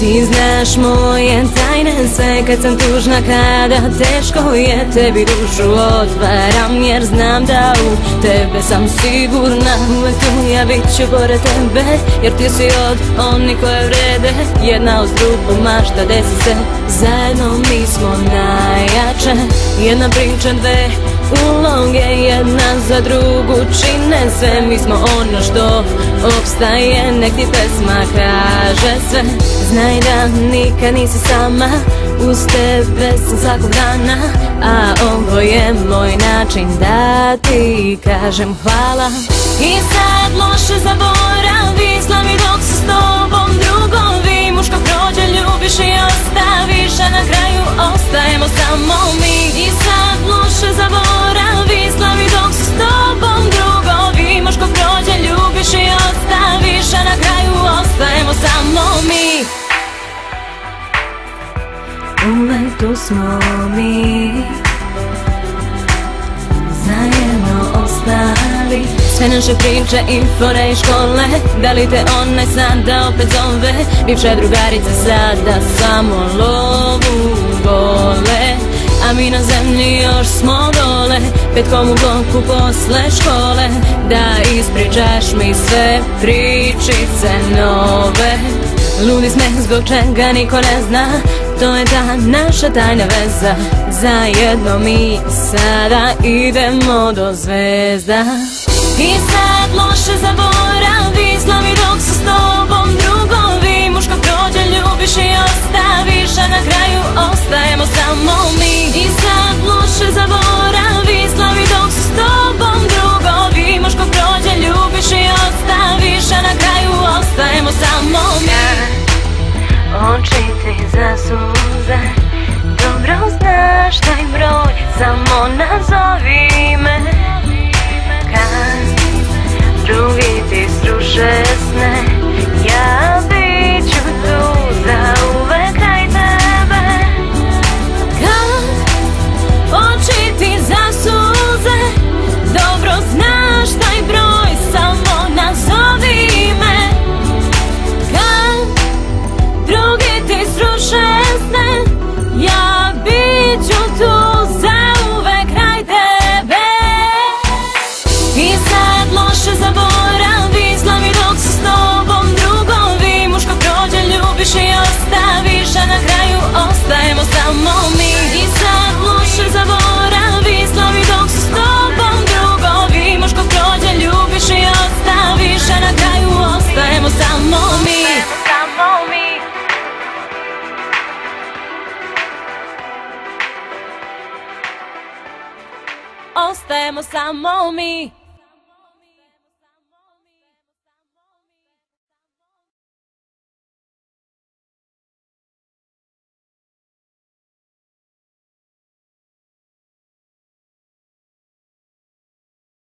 Ti znaš moje tajne sve kad sam tužna, kada teško je, tebi dušu otvaram jer znam da u tebe sam sigurna. Uvek tu ja bit ću pored tebe jer ti si od onih koje vrede. Jedna uz drugu mašta desi se, zajedno mi smo najjače. Jedna priča, dve uloge, jedna za drugu čine sve. Mi smo ono što opstaje, nek ti pesma kaže sve. Znaj da nikad nisi sama, uz tebe sam svakog dana. A ovo je moj način da ti kažem hvala. I sad loše zaboravi, slavi dok su s tobom drugovi. Muško prođe, ljubiš i ostaviš, a na kraju ostajemo samo mi. I sad loše zaboravi, slavi dok su s tobom drugovi. Muško prođe, ljubiš i ostaviš, a na kraju ostajemo samo mi. Uvek tu smo mi, zajedno ostali. Sve naše priče i fore i škole, da li te one sada opet zove? Bivša drugarica sada samo lovu vole, a mi na zemlji još smo dole. Petkom u bloku posle škole, da ispričaš mi sve pričice nove. Ludi smeh zbog čega niko ne zna, to je ta naša tajna veza. Zajedno mi sada idemo do zvezda. I sad loše zaboravi, slavi dok su s tobom drugovi. Muško prođe, ljubiš i ostaviš, a na kraju ostajemo samo mi. I sad loše zaboravi, slavi dok su s tobom drugovi. Muško prođe, ljubiš i ostaviš, a na kraju ostajemo samo mi. Oči ti zasuze, dobro znaš taj broj, samo nazovi me. Kad drugi ti sruše sne, ja bit ću tu zauvek kraj tebe. Kad oči ti zasuze, dobro znaš taj broj, samo nazovi me. Kad drugi ti sruše sne, ja bit ću tu zauvek kraj tebe. I sad loše zaboravi, slavi dok su s tobom drugovi. Muško prođe, ljubiš i ostaviš, a na kraju ostajemo samo mi. I sad loše zaboravi, slavi dok su s tobom drugovi. Muško prođe, ljubiš i ostaviš, a na kraju ostajemo samo mi. Ostajemo samo mi.